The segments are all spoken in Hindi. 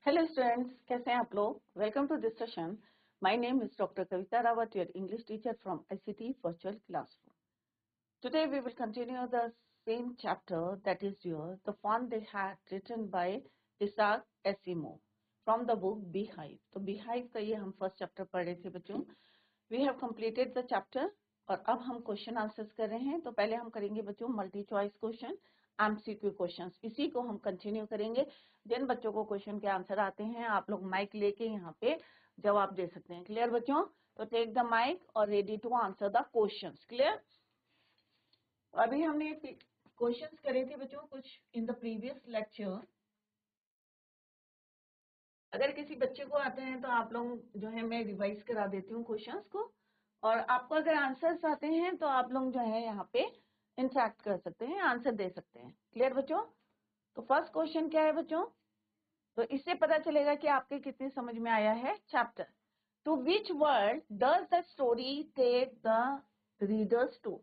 Hello students, कैसे हैं आप लोग? Welcome to this session. My name is Dr. Kavita Rawat, your English teacher from ICT Virtual Classroom. Today we will continue the same chapter, that is the fun they had written by Isaac Asimov from the book Beehive. तो Beehive का ये हम first chapter पढ़ रहे थे बच्चों. We have completed the chapter और अब हम क्वेश्चन आंसर्स कर रहे हैं. तो पहले हम करेंगे बच्चों multi choice question, MCQ questions. इसी को हम कंटिन्यू करेंगे. जिन बच्चों को क्वेश्चन के आंसर आते हैं आप लोग माइक लेके यहाँ पे जवाब दे सकते हैं. क्लियर बच्चों? तो टेक द माइक और ready to answer the questions. Clear? अभी हमने क्वेश्चंस करे थे बच्चों कुछ इन द प्रीवियस लेक्चर. अगर किसी बच्चे को आते हैं तो आप लोग जो है मैं रिवाइज करा देती हूँ क्वेश्चंस को, और आपको अगर आंसर्स आते हैं तो आप लोग जो है यहाँ पे इंटरैक्ट कर सकते हैं, आंसर दे सकते हैं. क्लियर बच्चों? तो फर्स्ट क्वेश्चन क्या है बच्चों? तो इससे पता चलेगा कि आपके कितने समझ में आया है chapter. To which world does the story take the readers to?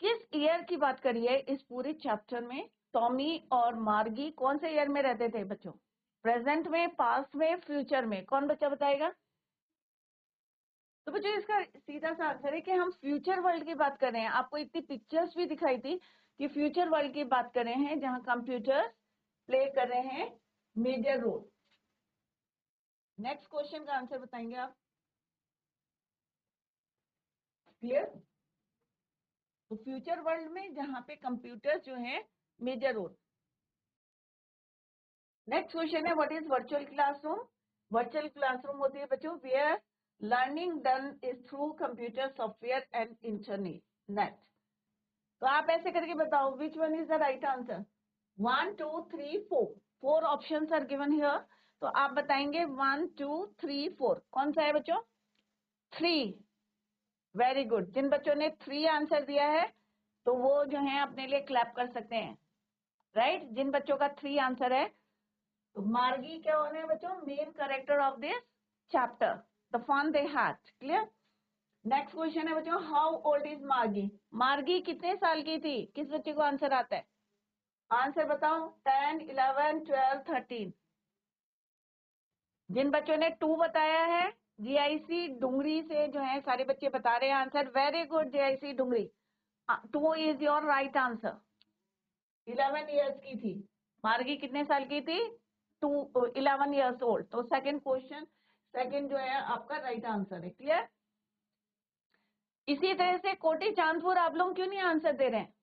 किस ईयर की बात करी है इस पूरे चैप्टर में? टॉमी और मार्गी कौन से ईयर में रहते थे बच्चों? प्रेजेंट में, पास्ट में, फ्यूचर में? कौन बच्चा बताएगा? तो बच्चों इसका सीधा सा आंसर है कि हम फ्यूचर वर्ल्ड की बात कर रहे हैं. आपको इतनी पिक्चर्स भी दिखाई थी कि फ्यूचर वर्ल्ड की बात कर रहे हैं जहां कंप्यूटर प्ले कर रहे हैं मेजर रोल. नेक्स्ट क्वेश्चन का आंसर बताएंगे आप. क्लियर? तो फ्यूचर वर्ल्ड में जहां पे कंप्यूटर जो है मेजर रोल. नेक्स्ट क्वेश्चन है what is virtual classroom? Virtual classroom होती है बच्चों where learning done is through computer software and internet. तो आप ऐसे करके बताओ which one is the right answer. 1 2 3 4 4 options are given here. तो आप बताएंगे 1 2 3 4. कौन सा है बच्चों? 3. Very good. जिन बच्चों ने 3 आंसर दिया है तो वो जो है अपने लिए क्लैप कर सकते हैं. राइट? जिन बच्चों का 3 आंसर है. तो मार्गी क्या होने है बच्चों? Main character of this chapter, the fun they had. Clear? Next question है बच्चों हाउ ओल्ड इज मार्गी? मार्गी कितने साल की थी? किस बच्चे को आंसर आता है? आंसर बताओ. 10 11 12 13. जिन बच्चों ने 2 बताया है, जीआईसी डुंगरी से जो है सारे बच्चे बता रहे हैं answer. Very good GIC Dungri. 2 is your right answer. 11 years की थी. मार्गी कितने साल की थी? 11 इयर्स ओल्ड. तो सेकंड क्वेश्चन, सेकंड जो है आपका राइट आंसर है. क्लियर? इसी तरह से कोटी चांदपुर आप लोग क्यों नहीं आंसर दे रहे हैं?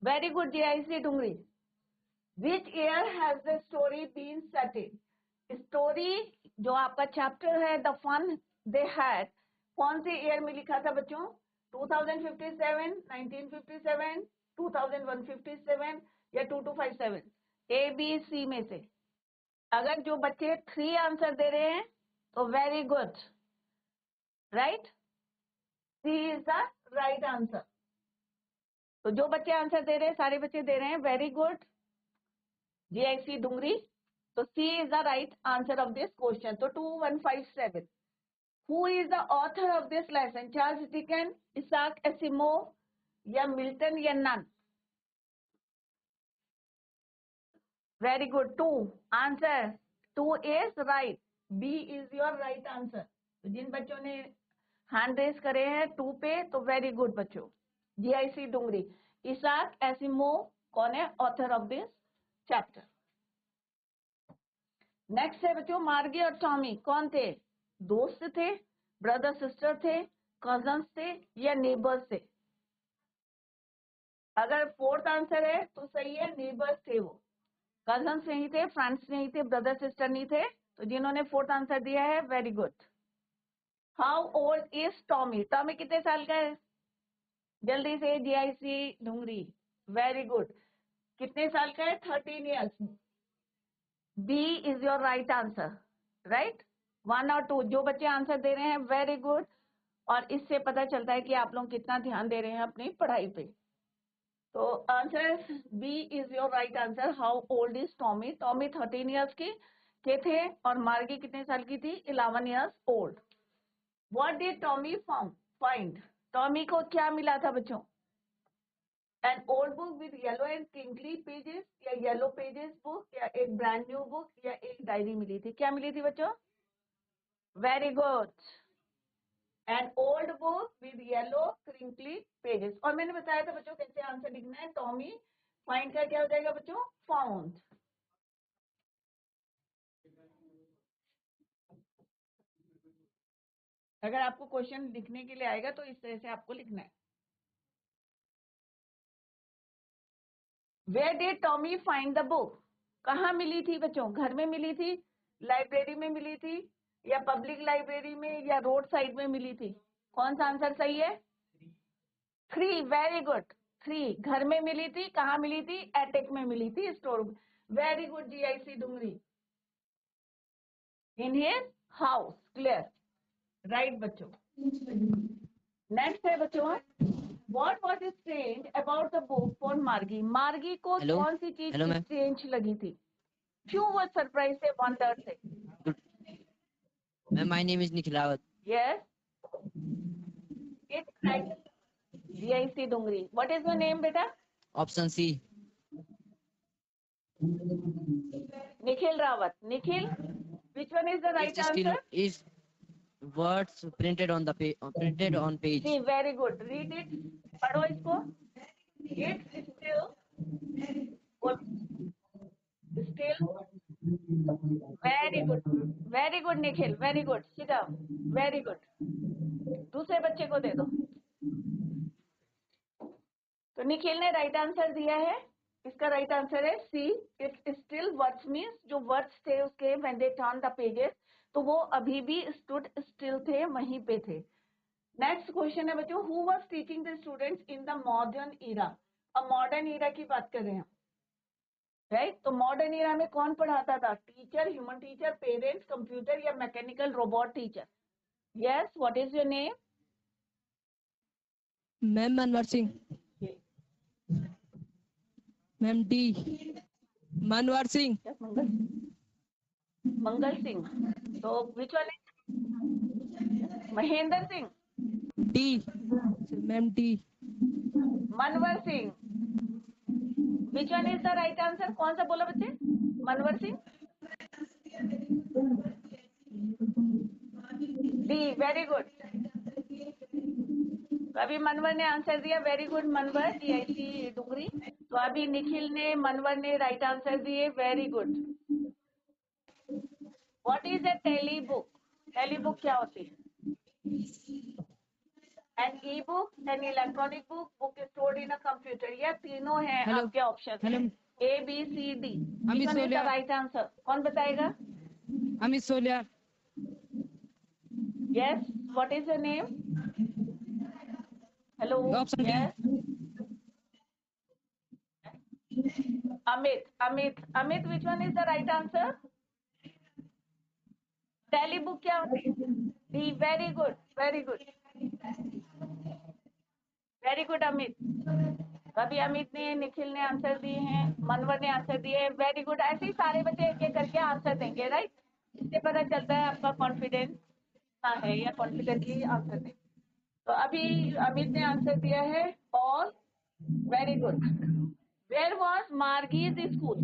Very good GIC Dungri. Which year has the story been set in? Story जो आपका चैप्टर है द फन दे हैड, कौन से ईयर में लिखा था बच्चों? 2057, 1957, 2157 या 2257? ए बी सी में से. अगर जो बच्चे 3 आंसर दे रहे हैं तो very good. Right? C is the right answer. तो जो बच्चे आंसर दे रहे हैं सारे बच्चे दे रहे हैं वेरी गुड जीआईसी डुंगरी. तो C is the right answer of this question. तो 2157. Who is the author of this lesson? Charles Dickens, Isaac Asimov या मिल्टन या none? Very good. 2 answer. 2 is right. B is your right answer. तो जिन बच्चों ने हैंड रेस करे हैं 2 पे तो वेरी गुड बच्चों. जीआईसी डुंगरी. इसाक एसिमोव कौन है author of this chapter? Next है बच्चों मार्गी और टॉमी कौन थे? दोस्त थे, ब्रदर सिस्टर थे, कजन्स थे या नेबर्स थे? अगर 4th आंसर है तो सही है, नेबर्स थे वो. कजन्स नहीं थे, फ्रेंड्स नहीं थे, ब्रदर सिस्टर नहीं थे. तो जिन्होंने 4th आंसर दिया है very good. How old is Tommy? Tommy कितने साल का है? जल्दी से जीआईसी ढूंगरी. Very good. कितने साल का है? 13 years. B is your right answer. Right? 1 और 2 जो बच्चे आंसर दे रहे हैं वेरी गुड. और इससे पता चलता है कि आप लोग कितना ध्यान दे रहे हैं अपनी पढ़ाई पे. तो answer B is your right answer. How old is Tommy? Tommy 13 years के थे और मार्गी कितने साल की थी? 11 years old. What did Tommy find? Tommy को क्या मिला था बच्चों? An old book with yellow and crinkly pages, या येलो पेजेस बुक, या एक ब्रांड न्यू बुक, या एक डायरी मिली थी? क्या मिली थी बच्चों? Very good, N old book with yellow crinkly pages. और मैंने बताया था बच्चों कैसे आंसर लिखना है। टॉमी फाइंड का क्या हो जाएगा बच्चों? फाउंड। अगर आपको क्वेश्चन लिखने के लिए आएगा तो इस तरह से आपको लिखना है। Where did Tommy find the book? कहाँ मिली थी बच्चों? घर में मिली थी, लाइब्रेरी में मिली थी, या पब्लिक लाइब्रेरी में, या रोड साइड में मिली थी? कौन सा आंसर सही है? 3, वेरी गुड। 3 घर में मिली थी। कहाँ मिली थी? एटिक में मिली थी, store room. Very good GIC Dungri, in his house. Clear, right बच्चों। नेक्स्ट है बच्चों, What was strange about the book for Margie? मार्गी को Hello? कौन सी चीज Hello, ma'am. स्ट्रेंज लगी थी? क्यों वो सरप्राइज से वंडर से? Ma'am, my name is Nikhil Rawat. Yes. It's right. GIC Dungri. What is your name बेटा? Option C. Nikhil Rawat. Nikhil, which one is the right It's still answer? is words printed on the printed on page. See, very good. Read it. पढ़ो इसको। It's still what? Still. Very good. Very good Nikhil. Very good. Sit down. Very good. दूसरे बच्चे को दे दो। तो निखिल ने राइट आंसर दिया है। इसका राइट आंसर है सी, इट्स स्टिल वर्ड्स। मीन्स जो वर्ड्स थे उसके when they turn the pages, तो वो अभी भी स्टूड स्टिल थे, वहीं पे थे। नेक्स्ट क्वेश्चन है बच्चों, who was teaching the students in the modern era? अब मॉडर्न ईरा की बात कर रहे हैं, राइट? तो मॉडर्न ईरा में कौन पढ़ाता था? Teacher, human teacher, parents, computer, या mechanical robot teacher? Yes, what is your name? Ma'am Manwar Singh. Ma'am D Manwar Singh. Mangal, Mangal Singh. तो which one is? Mahendra Singh. D ma'am D Manwar Singh. Which one is the right answer? कौन सा बोला बच्चे? Manwar Singh. D, very good. तो अभी मनवर ने आंसर दिया। Very good Manwar, GIC Dungri. तो अभी निखिल ने, मनवर ने राइट आंसर दिए। Very good. What is a tele book? Tele book क्या होती है? An e book, an electronic book, book stored in a computer. ये तीनों हैं Hello. आपके ऑप्शन। Hello. ABCD। अमित सोलिया। राइट आंसर कौन बताएगा? Amit Solia. Yes, what is your name? Hello. Option D. Yes, Amit. Amit, Amit, which one is the right answer? Tele book क्या होती है? D, very good, very good, very good Amit. अभी अमित ने, निखिल ने आंसर दिए हैं, मनवर ने आंसर दिए। Very good. ऐसे ही सारे बच्चे एक एक करके आंसर देंगे, राइट? इससे पता चलता है आपका कॉन्फिडेंस कितना है, या कॉन्फिडेंटली आंसर दें। तो अभी अमित ने आंसर दिया है all. Very good. Where was Margie's school?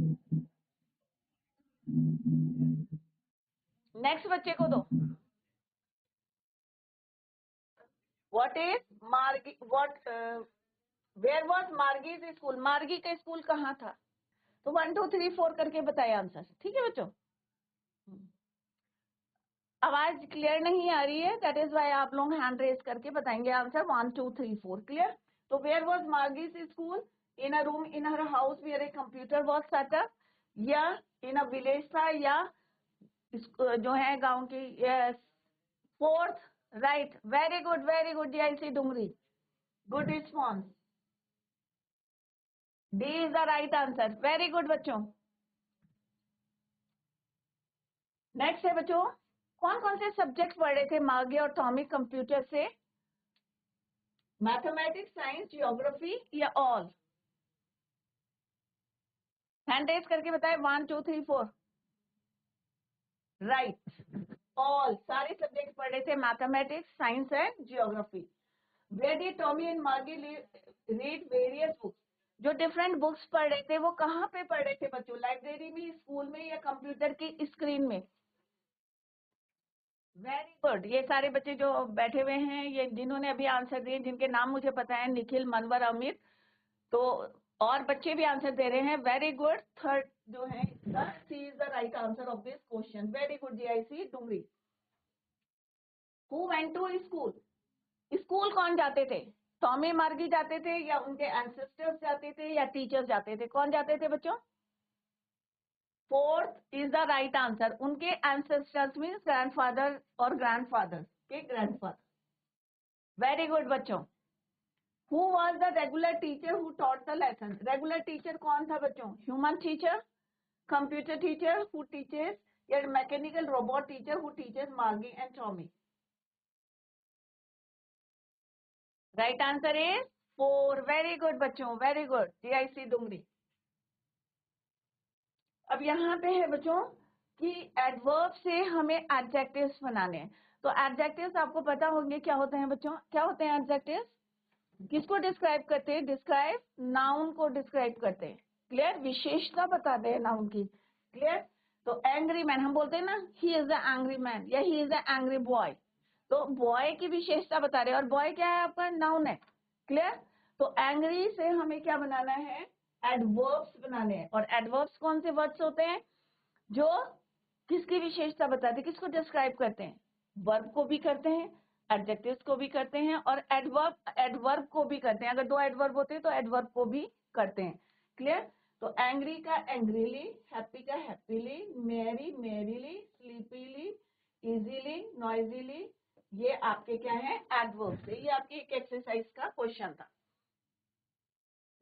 Next बच्चे को दो। What is Margie, what, where was Margie's school? Margie का स्कूल कहाँ था? तो 1 2 3 4 करके बताया आंसर। ठीक है बच्चों? आवाज क्लियर नहीं आ रही है, दैट इज वाई आप लोग हैंड रेज करके बताएंगे आंसर 1 2 3 4। क्लियर? तो where was Margie's school? In a room in her house where a computer was set up, या इन अ विलेज था, या जो है गांव की? Yes, fourth, right. Very good, very good GIC Dungri, good response. D is the right answer. Very good बच्चों। नेक्स्ट है बच्चों, कौन कौन से सब्जेक्ट पढ़े थे मार्गी और टॉमी कंप्यूटर से? मैथमेटिक्स, साइंस, जियोग्राफी, या ऑल? हैंड रेज करके बताए 1 2 3 4। राइट, ऑल, सारे सब्जेक्ट पढ़े थे, mathematics, science and geography. Where did Tommy and Margie read various books? जो डिफरेंट बुक्स पढ़ रहे थे वो कहाँ पे पढ़ रहे थे बच्चों? लाइब्रेरी में, स्कूल में, या कंप्यूटर की स्क्रीन में? Very good. ये सारे बच्चे जो बैठे हुए हैं, ये जिन्होंने अभी आंसर दिए, जिनके नाम मुझे पता है, निखिल, मनवर, अमित, तो और बच्चे भी आंसर दे रहे हैं। Very good. थर्ड जो है C is the right answer of this question. Very good GIC Dungri. Who went to school? School कौन जाते थे? टॉमी मार्गी जाते थे, या उनके एंसेस्टर्स जाते थे, या टीचर्स जाते थे? कौन जाते थे बच्चों? Fourth is the right answer. उनके एंसेस्टर्स मीन्स ग्रैंडफादर और ग्रैंडफादर के ग्रैंडफादर। वेरी गुड बच्चों। Who was the regular teacher who taught the lesson? Regular teacher कौन था बच्चों? Human teacher, computer teacher who teaches, या mechanical robot teacher who teaches Margie and Tommy? Right answer is 4. Very good बच्चों, very good. GIC डुंगरी। अब यहाँ पे है बच्चों कि एडवर्ब से हमें एडजेक्टिव्स बनाने हैं। तो एडजेक्टिव्स आपको पता होंगे क्या होते हैं बच्चों? क्या होते हैं एडजेक्टिव्स? किसको डिस्क्राइब करते हैं? डिस्क्राइब नाउन को डिस्क्राइब करते हैं। क्लियर? विशेषता बताते हैं नाउन की। क्लियर? तो एंग्री मैन हम बोलते हैं ना, he is a angry man, या he is a angry boy. तो बॉय की विशेषता बता रहे हैं, और बॉय क्या है आपका? नाउन है। क्लियर? तो एंग्री से हमें क्या बनाना है? एडवर्ब्स बनाने हैं। और एडवर्ब्स कौन से वर्ड्स होते हैं जो किसकी विशेषता बताते हैं, किसको डिस्क्राइब करते हैं? वर्ब को भी करते हैं, एडजेक्टिव्स को भी करते हैं, और एडवर्ब को भी करते हैं। अगर दो एडवर्ब होते हैं तो एडवर्ब को भी करते हैं। क्लियर? तो एंग्री का एंग्रीली, हैप्पी का हैप्पीली, मैरी मैरीली, स्लीपीली, इजीली, नॉइजीली, ये आपके क्या है? एडवर्ब से। ये आपकी एक एक्सरसाइज का क्वेश्चन था।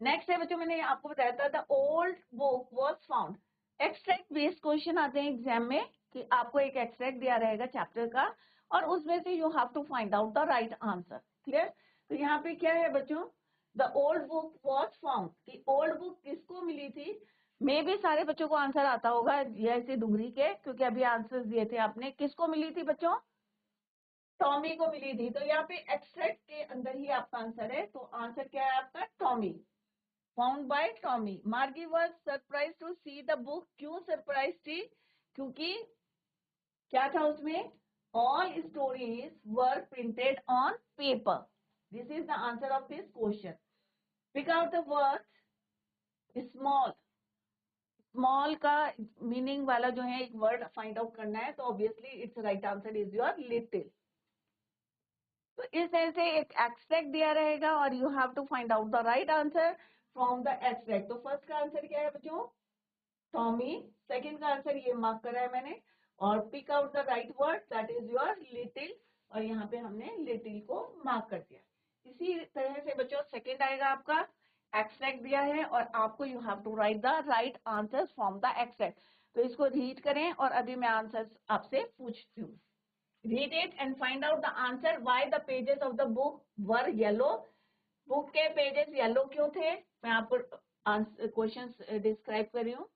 नेक्स्ट है बच्चों, मैंने आपको बताया था the old book was found. Extract based question आते हैं एग्जाम में कि आपको एक एक्सट्रैक्ट दिया रहेगा चैप्टर का, और उसमें से you have to find out the right answer. Clear? तो यहाँ पे क्या है बच्चों? The old book was found, कि ओल्ड बुक किसको मिली थी? मे भी सारे बच्चों को आंसर आता होगा जैसे डुंगरी के, क्योंकि अभी आंसर दिए थे आपने। किसको मिली थी बच्चों? टॉमी को मिली थी। तो यहाँ पे एक्सट्रैक्ट के अंदर ही आपका आंसर है। तो आंसर क्या है आपका? Tommy. Found by Tommy. Margie was surprise to see the book. क्यों सरप्राइज थी? क्योंकि क्या था उसमें? All stories were printed on paper. This is the answer of this question. Pick out the word small. Small का मीनिंग वाला जो है एक वर्ड फाइंड आउट करना है, तो obviously it's right answer is your little. तो इस तरह से एक एक्सट्रैक्ट दिया रहेगा और you have to find out the right answer from the extract. तो फर्स्ट का आंसर क्या है बच्चों? टॉमी। सेकंड का आंसर ये मार्क करा है मैंने। और pick out the right word, that is your little. और यहाँ पे हमने लिटिल को मार्क कर दिया। इसी तरह से बच्चों सेकंड आएगा आपका, एक्सट्रैक्ट दिया है और आपको you have to write the right answer from the extract. तो इसको रीड करें और अभी मैं आंसर आपसे पूछती हूँ। Read it and find out the answer why the pages of the book were yellow. Book के पेजेस येलो क्यों थे? मैं आपको क्वेश्चन डिस्क्राइब कर रही हूँ।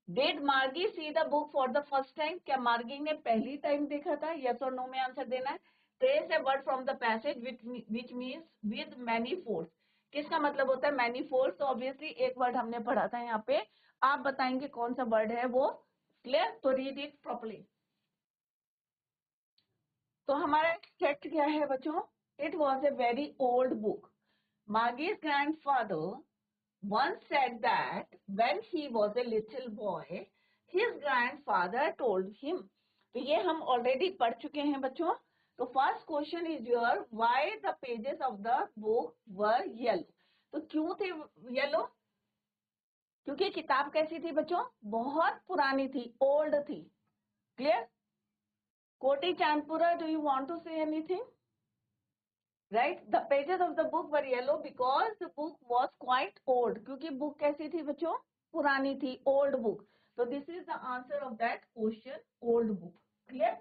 Did Margie see the book for the first time? क्या मार्गी ने पहली टाइम देखा था? Yes or no में आंसर देना है। Trace a word from the passage which means with many folds. किसका मतलब होता है many folds? तो ऑब्वियसली एक वर्ड हमने पढ़ा था यहाँ पे, आप बताएंगे कौन सा वर्ड है वो। क्लियर? तो रीड इट प्रॉपर्ली। तो हमारा एक्सट्रैक्ट क्या है बच्चों? It was a very old book. Margie's grandfather once said that when he was a little boy, his grandfather told him. तो ये हम ऑलरेडी पढ़ चुके हैं बच्चों। तो first question is your, why the pages of the book were yellow. तो क्यों थे येलो? क्योंकि किताब कैसी थी बच्चों? बहुत पुरानी थी, ओल्ड थी। Clear? Koti Chandpura, do you want to say anything? Right? The pages of the book were yellow because the book was quite old. क्योंकि book कैसी थी बच्चों? पुरानी थी, old book. So this is the answer of that question, old book. Clear?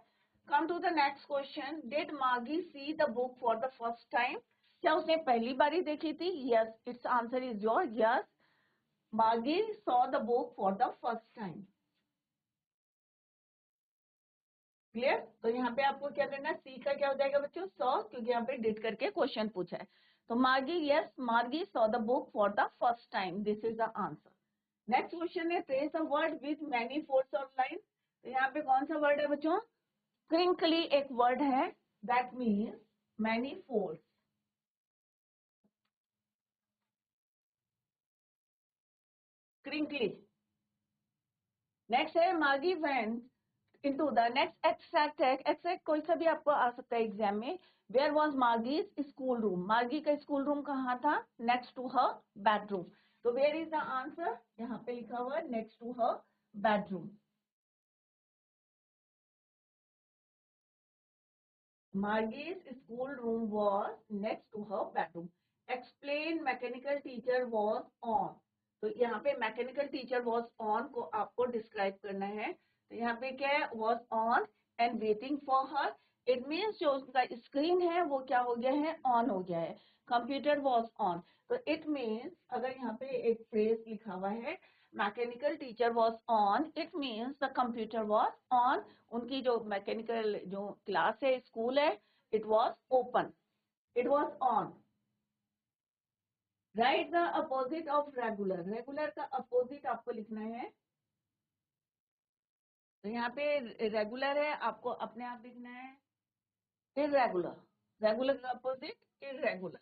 Come to the next question. Did Margie see the book for the first time? क्या उसने पहली बारी देखी थी? Yes. Its answer is your yes. Margie saw the book for the first time. Clear? तो यहाँ पे आपको क्या करना है? सी का क्या हो जाएगा बच्चों? सॉ, क्योंकि यहाँ पे डिड करके क्वेश्चन पूछा है। तो Margie, yes, Margie saw the book for the first time, this is the answer. Next question है trace a word with many folds of line. तो यहाँ पे कौन सा वर्ड है बच्चों? क्रिंकली एक वर्ड है, that means many folds. Crinkly. Next है Margie went into the next extract है, एक्सट्रैक्ट कोई सा भी आपको आ सकता है एग्जाम में। Where was Margie's school room, Margie का स्कूल रूम कहाँ था? Next to her bedroom. तो वेयर इज द आंसर? यहाँ पे लिखा हुआ है next to her bedroom. Margie's school room was next to her bedroom. Explain mechanical teacher was on. तो यहाँ पे मैकेनिकल टीचर was on को आपको डिस्क्राइब करना है। तो यहाँ पे क्या है? was on and waiting for her. It means जो उसका स्क्रीन है वो क्या हो गया है? ऑन हो गया है। Computer was on. तो it means अगर यहाँ पे एक फ्रेज लिखा हुआ है mechanical teacher was on, it means the computer was on. उनकी जो मैकेनिकल जो क्लास है, स्कूल है, it was open, it was on. Write the opposite of regular. Regular का opposite आपको लिखना है। तो यहाँ पे रेगुलर है, आपको अपने आप लिखना है irregular. रेगुलर का opposite irregular.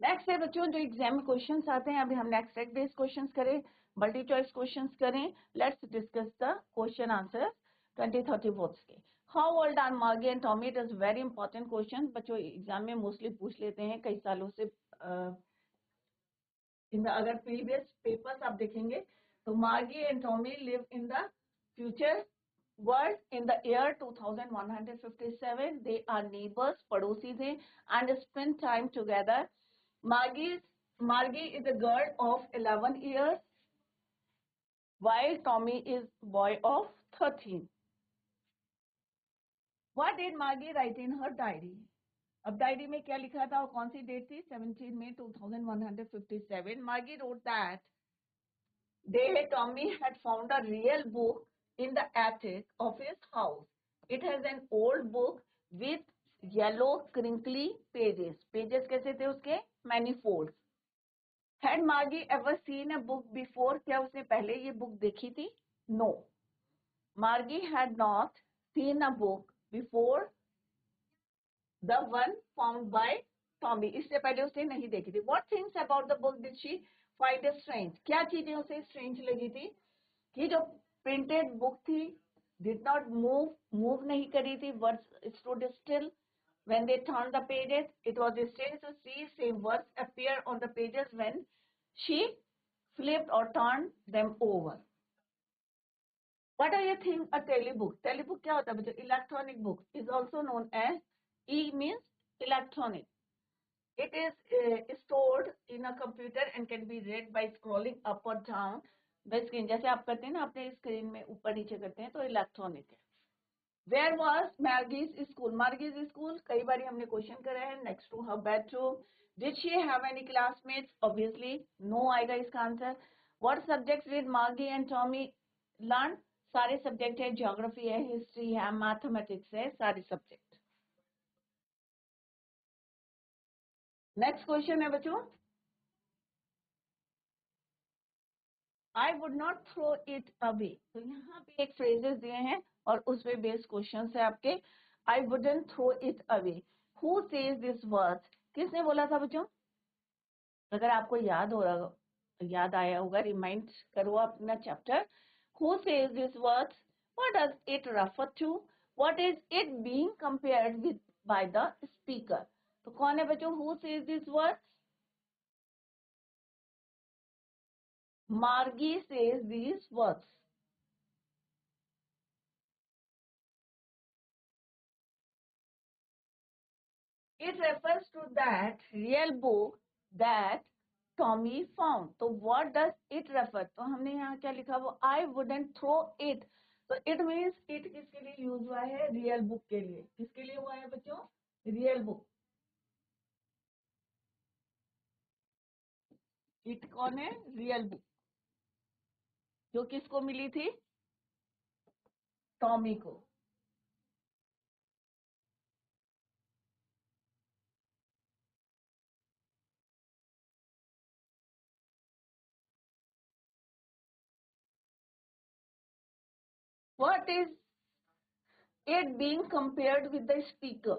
नेक्स्ट है बच्चों जो एग्जाम में क्वेश्चंस आते हैं, अभी हम नेक्स्ट सेट बेस्ड क्वेश्चंस करें, मल्टी चॉइस क्वेश्चंस करें। Let's discuss the question answer 20-30 votes के। हाउ ओल्ड आर मार्गी and Tommy? It is very important question, बच्चों एग्जाम में मोस्टली पूछ लेते हैं कई सालों से। अगर प्रीवियस पेपर्स आप देखेंगे तो Margie and Tommy live in the future world in the year 2157। They are neighbours, पड़ोसी थे, and spend time together. Margie is a girl of 11 years, while Tommy is boy of 13. What did Margie write in her diary? अब डायरी में क्या लिखा था और कौन सी डेट थी? 17 May 2157. Margie wrote that Tommy had found a real book in the attic of his house. It has an old book with yellow crinkly pages. Pages कैसे थे उसके? Many folds. Had Margie ever seen a book before? क्या उसने पहले ये बुक देखी थी? No. Margie had not seen a book before the one found by Tommy. इससे पहले उसने नहीं देखी थी. What things about the book did she find strange? क्या चीजें उसे strange लगी थी? कि जो printed book थी did not move नहीं करी थी, words stood still. When they turned the pages, it was strange to see same words appear on the pages when she flipped or turned them over. What do you think a telebook? Telebook क्या होता है बच्चों? Electronic book is also known as, E means electronic. It is stored in a computer and can be read by scrolling up or down the screen. जैसे आप करते हैं ना अपने स्क्रीन में ऊपर नीचे करते हैं, तो इलेक्ट्रॉनिक है। Where was Margie's school? Margie's school कई बार हमने क्वेश्चन करा है। Next to her bedroom. Did she have any classmates? Obviously no आएगा इसका answer. What subjects did Margie and Tommy learn? सारे सब्जेक्ट है, ज्योग्राफी है, हिस्ट्री है, मैथमेटिक्स है, सारे सब्जेक्ट। नेक्स्ट क्वेश्चन है बच्चों, I would not throw it away. तो यहाँ पे एक फ्रेजेस दिए हैं और उस पे बेस्ड क्वेश्चन है आपके। I wouldn't throw it away. Who says this words? किसने बोला था बच्चों? अगर आपको याद आया होगा, रिमाइंड करो अपना chapter. Who says this words? What does it refer to? What is it being compared with by the speaker? तो कौन है बच्चों? Who says this words? Margie says these words. It refers to that real book that Tommy found. तो what does it refer? तो हमने यहाँ क्या लिखा? वो I wouldn't throw it. तो it means it किसके लिए यूज हुआ है? रियल बुक के लिए। किसके लिए हुआ है बच्चों? Real book. इट कौन है? रियल बुक, जो किसको मिली थी? टॉमी को। What is it being compared with the speaker?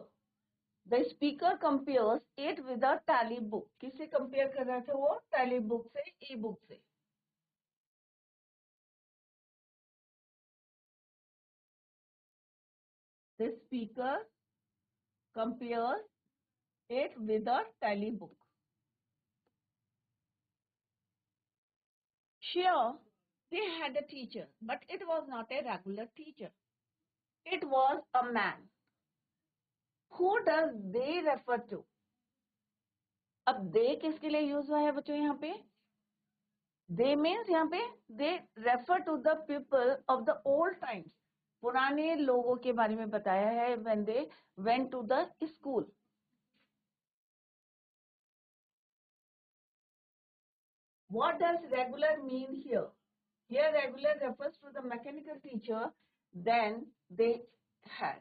The speaker compares it with a tally book. किससे कंपेयर कर रहा था वो? टैली बुक से, ई बुक से. The speaker compares it with a tally book. Sure, they had a teacher, but it was not a regular teacher. It was a man. Who does they refer to? अब they किसके लिए यूज हुआ है बच्चों यहाँ पे? They means यहाँ पे they refer to the people of the old times. पुराने लोगों के बारे में बताया है when they went to the school. What does regular mean here? Here regular refers to the mechanical teacher then they had.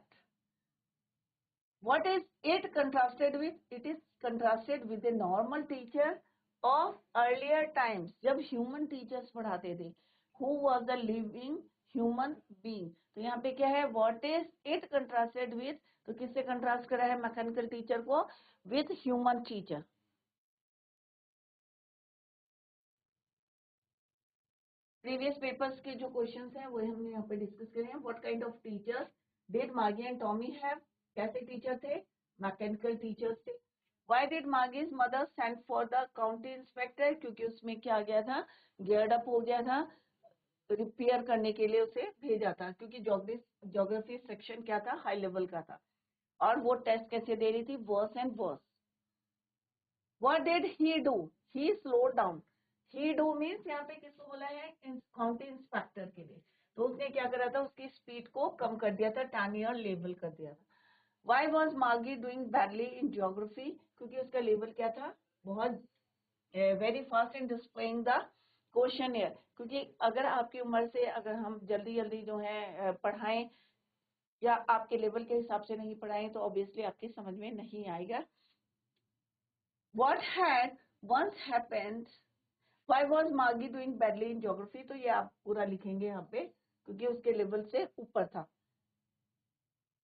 What is it contrasted with? It is contrasted with the normal teacher of earlier times. जब human teachers पढ़ाते थे. Who was the living human being? तो यहाँ पे क्या है? What is it contrasted with? तो किससे contrast करा है mechanical teacher को? With human teacher. Previous papers के जो questions हैं वो हमने यहाँ पे discuss करे हैं. What kind of teachers did Maggie and Tommy have? कैसे टीचर थे? मैकेनिकल टीचर्स थे. Why did Maggie's mother send for the county inspector? क्योंकि उसमें क्या गया था? गियर्ड अप हो गया था, रिपेयर करने के लिए उसे भेजा था, क्योंकि ज्योग्राफी सेक्शन क्या था? हाई लेवल का था, और वो टेस्ट कैसे दे रही थी? Worse and worse. What did he do? He slowed down. He do means यहाँ पे किसको बोला है? काउंटी इंस्पेक्टर के लिए. तो उसने क्या करा था? उसकी स्पीड को कम कर दिया था, टानी और लेवल कर दिया था. Why was Maggie doing badly in geography? क्योंकि उसका लेवल क्या था? बहुत very fast in displaying the questionnaire. क्योंकि अगर आपकी उम्र से अगर हम जल्दी जल्दी जो है पढ़ाएं या आपके लेवल के हिसाब से नहीं पढ़ाएं तो ऑब्वियसली आपके समझ में नहीं आएगा. What had once happened? Why was Maggie doing badly in geography? तो ये आप पूरा लिखेंगे यहाँ पे क्योंकि उसके लेवल से ऊपर था.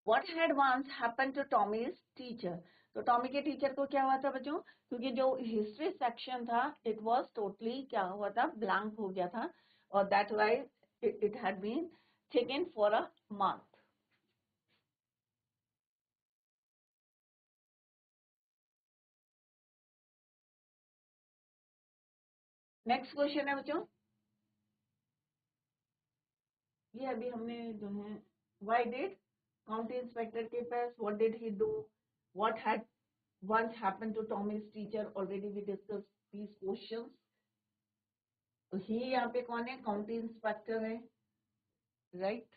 What had once happened to Tommy's teacher? तो टॉमी के टीचर को क्या हुआ था बच्चों? क्योंकि जो हिस्ट्री सेक्शन था it was totally क्या हुआ था? ब्लैंक हो गया था, और that why it had been taken for a month. Next question है बच्चों, ये अभी हमने जो है why did county inspector के पास what did he do, what had once happened to Tommy's teacher, already we discussed these questions. तो ही यहाँ पे कौन है? काउंटी इंस्पेक्टर है, राइट.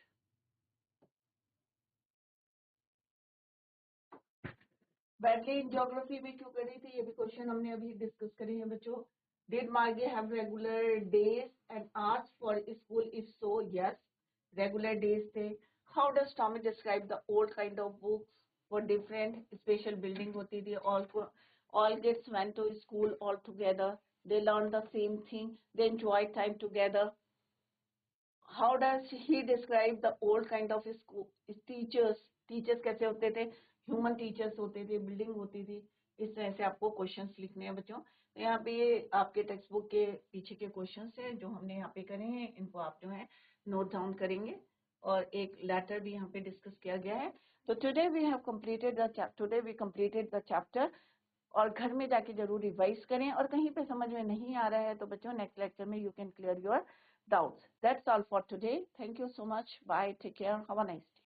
बैडली इन ज्योग्राफी में क्यों करी थी? ये भी क्वेश्चन हमने अभी डिस्कस करे हैं बच्चों. Did Maggie have regular days and hours for school? If so, yes, regular days थे. How does Tommy describe the old kind of books? For different special building होती थी. All kids went to school all together. They learned the same thing. They enjoyed time together. How does he describe the old kind of school? Teachers कैसे होते थे? ह्यूमन टीचर्स होते थे, बिल्डिंग होती थी. इस तरह से आपको क्वेश्चंस लिखने हैं बच्चों. तो यहाँ पे ये आपके टेक्स्ट बुक के पीछे के क्वेश्चंस हैं जो हमने यहाँ पे करे हैं. इनको आप जो है नोट डाउन करेंगे, और एक लेटर भी यहाँ पे डिस्कस किया गया है. तो today we completed the chapter. और घर में जाके जरूर रिवाइज करें, और कहीं पे समझ में नहीं आ रहा है तो बच्चों नेक्स्ट लेक्चर में you can clear your doubts. That's all for today. Thank you so much. Bye. Take care. Have a nice day.